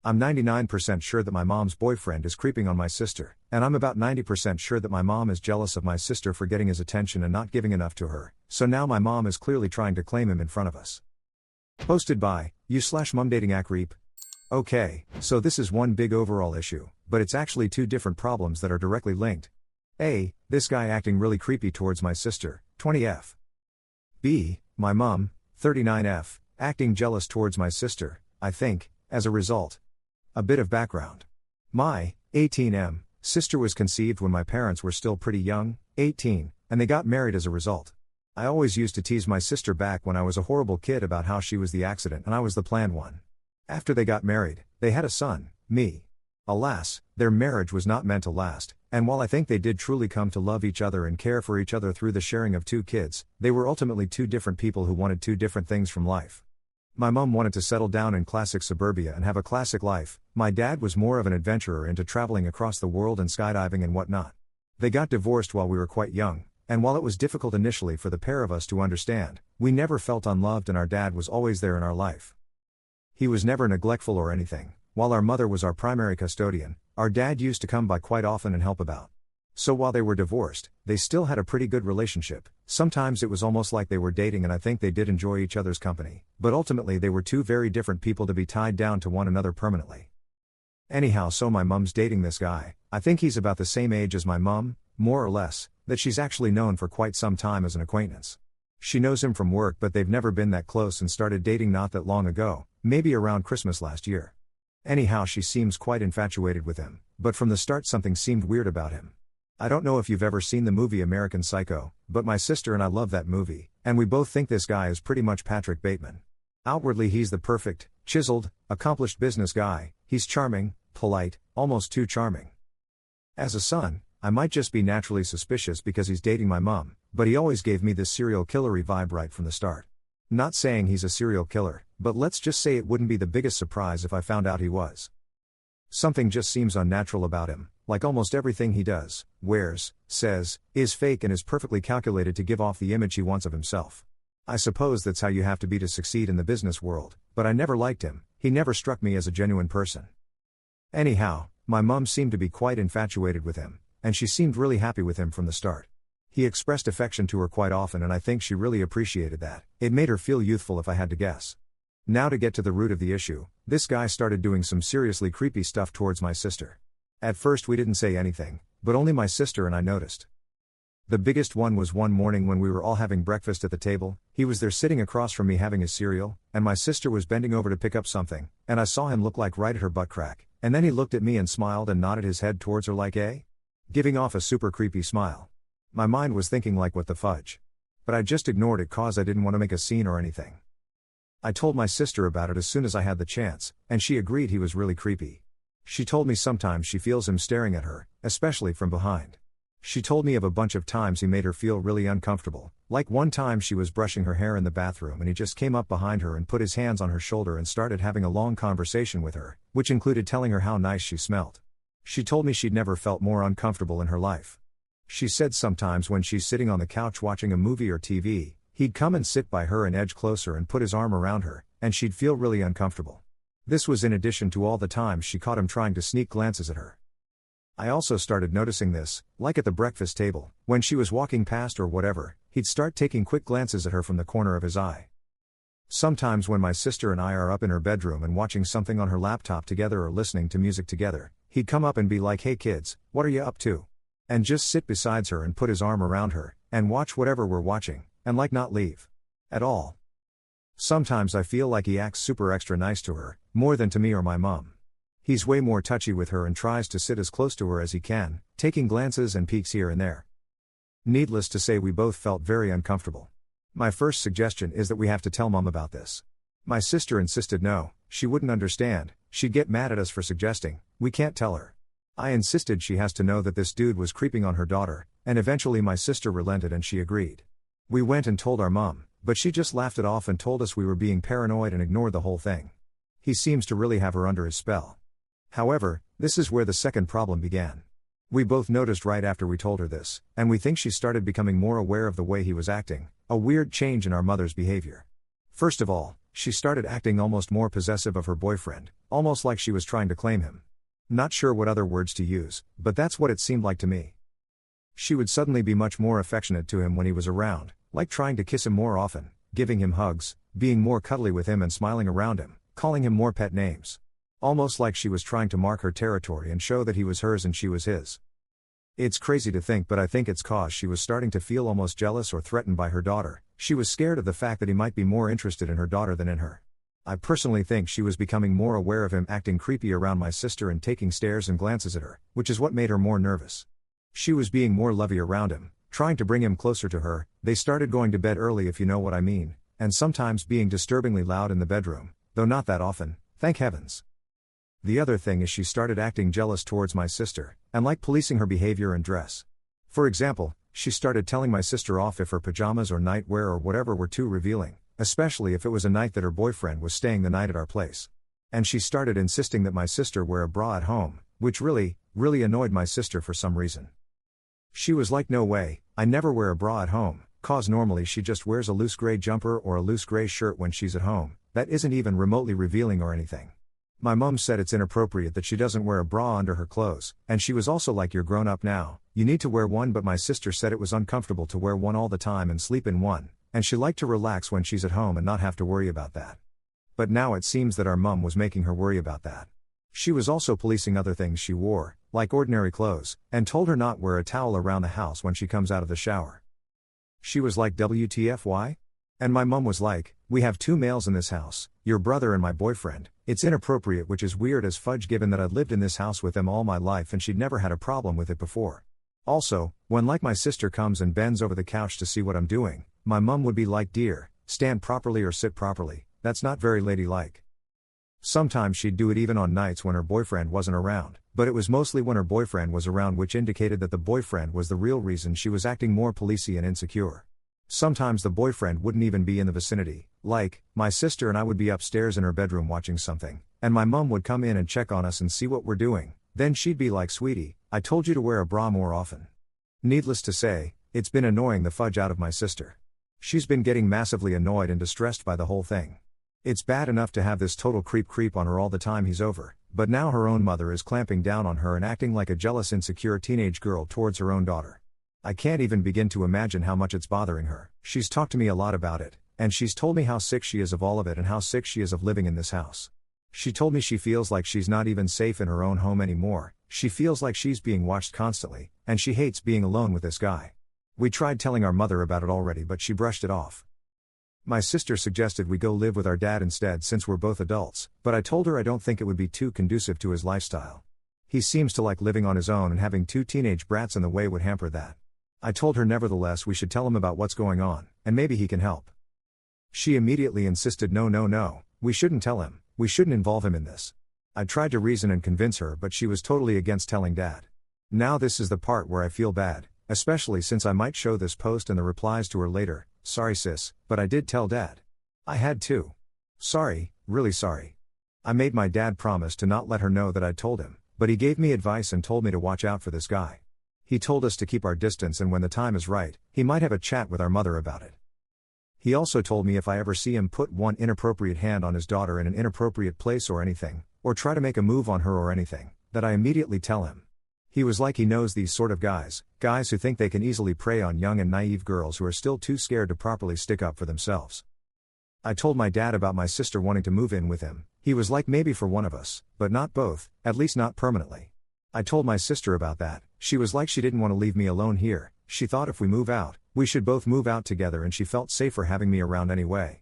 I'm 99% sure that my mom's boyfriend is creeping on my sister, and I'm about 90% sure that my mom is jealous of my sister for getting his attention and not giving enough to her, so now my mom is clearly trying to claim him in front of us. Posted by you/mumdatingacreep. Okay, so this is one big overall issue, but it's actually two different problems that are directly linked. A. This guy acting really creepy towards my sister, 20F. B. My mom, 39F, acting jealous towards my sister, I think, as a result. A bit of background. My 18M sister was conceived when my parents were still pretty young, 18, and they got married as a result. I always used to tease my sister back when I was a horrible kid about how she was the accident and I was the planned one. After they got married, they had a son, me. Alas, their marriage was not meant to last, and while I think they did truly come to love each other and care for each other through the sharing of two kids, they were ultimately two different people who wanted two different things from life. My mom wanted to settle down in classic suburbia and have a classic life. My dad was more of an adventurer into traveling across the world and skydiving and whatnot. They got divorced while we were quite young, and while it was difficult initially for the pair of us to understand, we never felt unloved and our dad was always there in our life. He was never neglectful or anything. While our mother was our primary custodian, our dad used to come by quite often and help about. So while they were divorced, they still had a pretty good relationship. Sometimes it was almost like they were dating and I think they did enjoy each other's company, but ultimately they were two very different people to be tied down to one another permanently. Anyhow, so my mum's dating this guy. I think he's about the same age as my mum, more or less, that she's actually known for quite some time as an acquaintance. She knows him from work but they've never been that close and started dating not that long ago, maybe around Christmas last year. Anyhow, she seems quite infatuated with him, but from the start something seemed weird about him. I don't know if you've ever seen the movie American Psycho, but my sister and I love that movie, and we both think this guy is pretty much Patrick Bateman. Outwardly he's the perfect, chiseled, accomplished business guy. He's charming, polite, almost too charming. As a son, I might just be naturally suspicious because he's dating my mom, but he always gave me this serial killery vibe right from the start. Not saying he's a serial killer, but let's just say it wouldn't be the biggest surprise if I found out he was. Something just seems unnatural about him, like almost everything he does, wears, says, is fake and is perfectly calculated to give off the image he wants of himself. I suppose that's how you have to be to succeed in the business world, but I never liked him. He never struck me as a genuine person. Anyhow, my mum seemed to be quite infatuated with him, and she seemed really happy with him from the start. He expressed affection to her quite often and I think she really appreciated that. It made her feel youthful if I had to guess. Now to get to the root of the issue, this guy started doing some seriously creepy stuff towards my sister. At first we didn't say anything, but only my sister and I noticed. The biggest one was one morning when we were all having breakfast at the table. He was there sitting across from me having his cereal, and my sister was bending over to pick up something, and I saw him look like right at her butt crack, and then he looked at me and smiled and nodded his head towards her like giving off a super creepy smile. My mind was thinking like what the fudge. But I just ignored it cause I didn't want to make a scene or anything. I told my sister about it as soon as I had the chance, and she agreed he was really creepy. She told me sometimes she feels him staring at her, especially from behind. She told me of a bunch of times he made her feel really uncomfortable, like one time she was brushing her hair in the bathroom and he just came up behind her and put his hands on her shoulder and started having a long conversation with her, which included telling her how nice she smelled. She told me she'd never felt more uncomfortable in her life. She said sometimes when she's sitting on the couch watching a movie or TV, he'd come and sit by her and edge closer and put his arm around her, and she'd feel really uncomfortable. This was in addition to all the times she caught him trying to sneak glances at her. I also started noticing this, like at the breakfast table, when she was walking past or whatever, he'd start taking quick glances at her from the corner of his eye. Sometimes when my sister and I are up in her bedroom and watching something on her laptop together or listening to music together, he'd come up and be like, "Hey kids, what are you up to?" And just sit beside her and put his arm around her, and watch whatever we're watching, and like not leave. At all. Sometimes I feel like he acts super extra nice to her, more than to me or my mom. He's way more touchy with her and tries to sit as close to her as he can, taking glances and peeks here and there. Needless to say we both felt very uncomfortable. My first suggestion is that we have to tell Mom about this. My sister insisted no, she wouldn't understand, she'd get mad at us for suggesting, we can't tell her. I insisted she has to know that this dude was creeping on her daughter, and eventually my sister relented and she agreed. We went and told our mom, but she just laughed it off and told us we were being paranoid and ignored the whole thing. He seems to really have her under his spell. However, this is where the second problem began. We both noticed right after we told her this, and we think she started becoming more aware of the way he was acting, a weird change in our mother's behavior. First of all, she started acting almost more possessive of her boyfriend, almost like she was trying to claim him. Not sure what other words to use, but that's what it seemed like to me. She would suddenly be much more affectionate to him when he was around, like trying to kiss him more often, giving him hugs, being more cuddly with him and smiling around him, calling him more pet names. Almost like she was trying to mark her territory and show that he was hers and she was his. It's crazy to think, but I think it's cause she was starting to feel almost jealous or threatened by her daughter. She was scared of the fact that he might be more interested in her daughter than in her. I personally think she was becoming more aware of him acting creepy around my sister and taking stares and glances at her, which is what made her more nervous. She was being more lovey around him, trying to bring him closer to her. They started going to bed early, if you know what I mean, and sometimes being disturbingly loud in the bedroom, though not that often, thank heavens. The other thing is she started acting jealous towards my sister, and like policing her behavior and dress. For example, she started telling my sister off if her pajamas or nightwear or whatever were too revealing, especially if it was a night that her boyfriend was staying the night at our place. And she started insisting that my sister wear a bra at home, which really annoyed my sister for some reason. She was like, no way, I never wear a bra at home, cause normally she just wears a loose gray jumper or a loose gray shirt when she's at home, that isn't even remotely revealing or anything. My mom said it's inappropriate that she doesn't wear a bra under her clothes, and she was also like, you're grown up now, you need to wear one, but my sister said it was uncomfortable to wear one all the time and sleep in one, and she liked to relax when she's at home and not have to worry about that. But now it seems that our mom was making her worry about that. She was also policing other things she wore, like ordinary clothes, and told her not wear a towel around the house when she comes out of the shower. She was like, WTFY? And my mom was like, we have 2 males in this house, your brother and my boyfriend, it's inappropriate, which is weird as fudge given that I'd lived in this house with them all my life and she'd never had a problem with it before. Also, when like my sister comes and bends over the couch to see what I'm doing, my mom would be like, dear, stand properly or sit properly, that's not very ladylike. Sometimes she'd do it even on nights when her boyfriend wasn't around, but it was mostly when her boyfriend was around, which indicated that the boyfriend was the real reason she was acting more policey and insecure. Sometimes the boyfriend wouldn't even be in the vicinity, like, my sister and I would be upstairs in her bedroom watching something, and my mom would come in and check on us and see what we're doing, then she'd be like, sweetie, I told you to wear a bra more often. Needless to say, it's been annoying the fudge out of my sister. She's been getting massively annoyed and distressed by the whole thing. It's bad enough to have this total creep on her all the time he's over, but now her own mother is clamping down on her and acting like a jealous, insecure teenage girl towards her own daughter. I can't even begin to imagine how much it's bothering her. She's talked to me a lot about it, and she's told me how sick she is of all of it and how sick she is of living in this house. She told me she feels like she's not even safe in her own home anymore, she feels like she's being watched constantly, and she hates being alone with this guy. We tried telling our mother about it already, but she brushed it off. My sister suggested we go live with our dad instead since we're both adults, but I told her I don't think it would be too conducive to his lifestyle. He seems to like living on his own, and having 2 teenage brats in the way would hamper that. I told her nevertheless we should tell him about what's going on, and maybe he can help. She immediately insisted no, we shouldn't tell him, we shouldn't involve him in this. I tried to reason and convince her, but she was totally against telling Dad. Now this is the part where I feel bad, especially since I might show this post and the replies to her later. Sorry sis, but I did tell Dad. I had to. Sorry, really sorry. I made my dad promise to not let her know that I'd told him, but he gave me advice and told me to watch out for this guy. He told us to keep our distance, and when the time is right, he might have a chat with our mother about it. He also told me if I ever see him put one inappropriate hand on his daughter in an inappropriate place or anything, or try to make a move on her or anything, that I immediately tell him. He was like, he knows these sort of guys who think they can easily prey on young and naive girls who are still too scared to properly stick up for themselves. I told my dad about my sister wanting to move in with him. He was like, maybe for one of us, but not both, at least not permanently. I told my sister about that. She was like, she didn't want to leave me alone here. She thought if we move out, we should both move out together, and she felt safer having me around anyway.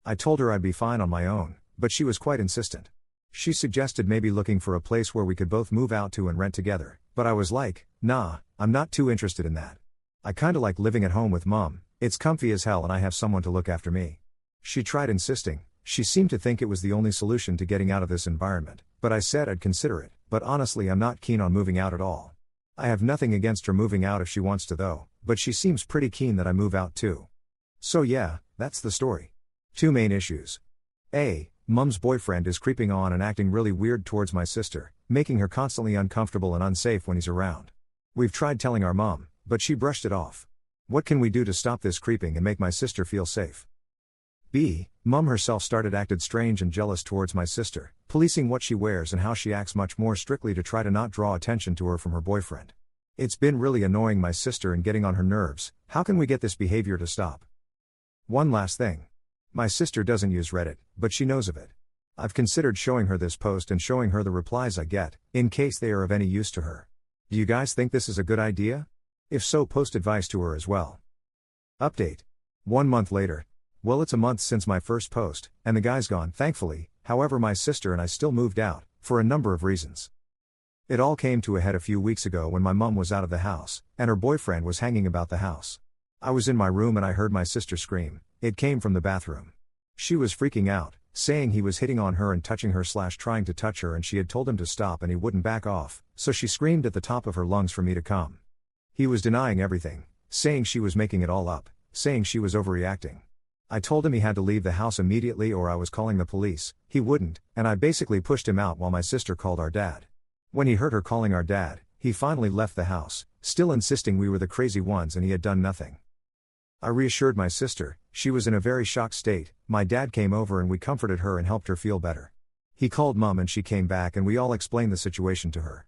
I told her I'd be fine on my own, but she was quite insistent. She suggested maybe looking for a place where we could both move out to and rent together, but I was like, nah, I'm not too interested in that. I kinda like living at home with Mom, it's comfy as hell and I have someone to look after me. She tried insisting, she seemed to think it was the only solution to getting out of this environment, but I said I'd consider it, but honestly I'm not keen on moving out at all. I have nothing against her moving out if she wants to though, but she seems pretty keen that I move out too. So yeah, that's the story. 2 main issues. A. Mom's boyfriend is creeping on and acting really weird towards my sister, making her constantly uncomfortable and unsafe when he's around. We've tried telling our mom, but she brushed it off. What can we do to stop this creeping and make my sister feel safe? B. Mum herself started acted strange and jealous towards my sister, policing what she wears and how she acts much more strictly to try to not draw attention to her from her boyfriend. It's been really annoying my sister and getting on her nerves. How can we get this behavior to stop? One last thing. My sister doesn't use Reddit, but she knows of it. I've considered showing her this post and showing her the replies I get, in case they are of any use to her. Do you guys think this is a good idea? If so, post advice to her as well. Update. 1 month later. Well, it's a month since my first post, and the guy's gone, thankfully. However, my sister and I still moved out, for a number of reasons. It all came to a head a few weeks ago when my mum was out of the house, and her boyfriend was hanging about the house. I was in my room and I heard my sister scream. It came from the bathroom. She was freaking out, saying he was hitting on her and touching her / trying to touch her, and she had told him to stop and he wouldn't back off, so she screamed at the top of her lungs for me to come. He was denying everything, saying she was making it all up, saying she was overreacting. I told him he had to leave the house immediately or I was calling the police. He wouldn't, and I basically pushed him out while my sister called our dad. When he heard her calling our dad, he finally left the house, still insisting we were the crazy ones and he had done nothing. I reassured my sister. She was in a very shocked state. My dad came over and we comforted her and helped her feel better. He called Mum and she came back and we all explained the situation to her.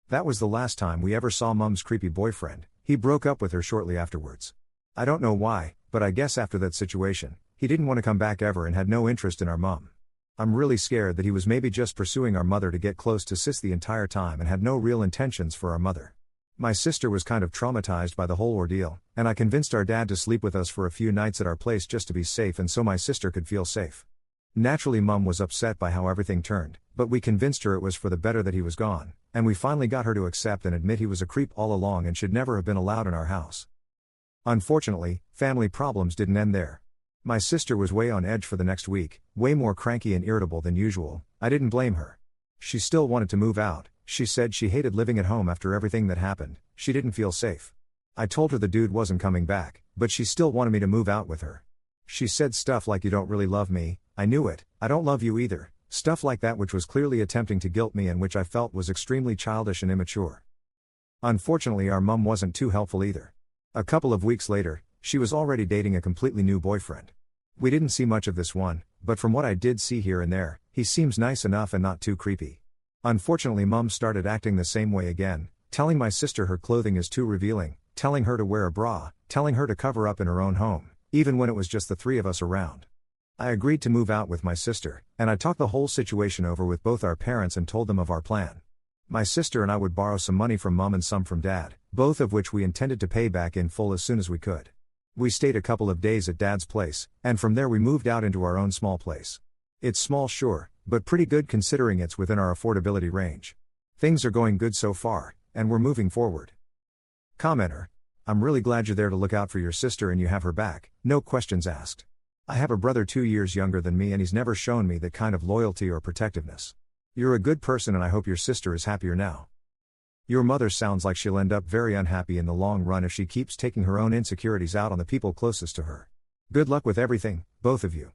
That was the last time we ever saw Mum's creepy boyfriend. He broke up with her shortly afterwards. I don't know why, but I guess after that situation, he didn't want to come back ever and had no interest in our mum. I'm really scared that he was maybe just pursuing our mother to get close to sis the entire time and had no real intentions for our mother. My sister was kind of traumatized by the whole ordeal, and I convinced our dad to sleep with us for a few nights at our place just to be safe and so my sister could feel safe. Naturally, Mum was upset by how everything turned, but we convinced her it was for the better that he was gone, and we finally got her to accept and admit he was a creep all along and should never have been allowed in our house. Unfortunately, family problems didn't end there. My sister was way on edge for the next week, way more cranky and irritable than usual. I didn't blame her. She still wanted to move out. She said she hated living at home after everything that happened. She didn't feel safe. I told her the dude wasn't coming back, but she still wanted me to move out with her. She said stuff like, "You don't really love me." I knew it. "I don't love you either." Stuff like that, which was clearly attempting to guilt me and which I felt was extremely childish and immature. Unfortunately, our mum wasn't too helpful either. A couple of weeks later, she was already dating a completely new boyfriend. We didn't see much of this one, but from what I did see here and there, he seems nice enough and not too creepy. Unfortunately, Mum started acting the same way again, telling my sister her clothing is too revealing, telling her to wear a bra, telling her to cover up in her own home, even when it was just the three of us around. I agreed to move out with my sister, and I talked the whole situation over with both our parents and told them of our plan. My sister and I would borrow some money from Mum and some from Dad, both of which we intended to pay back in full as soon as we could. We stayed a couple of days at Dad's place, and from there we moved out into our own small place. It's small, sure, but pretty good considering it's within our affordability range. Things are going good so far, and we're moving forward. Commenter. I'm really glad you're there to look out for your sister and you have her back, no questions asked. I have a brother 2 years younger than me and he's never shown me that kind of loyalty or protectiveness. You're a good person and I hope your sister is happier now. Your mother sounds like she'll end up very unhappy in the long run if she keeps taking her own insecurities out on the people closest to her. Good luck with everything, both of you.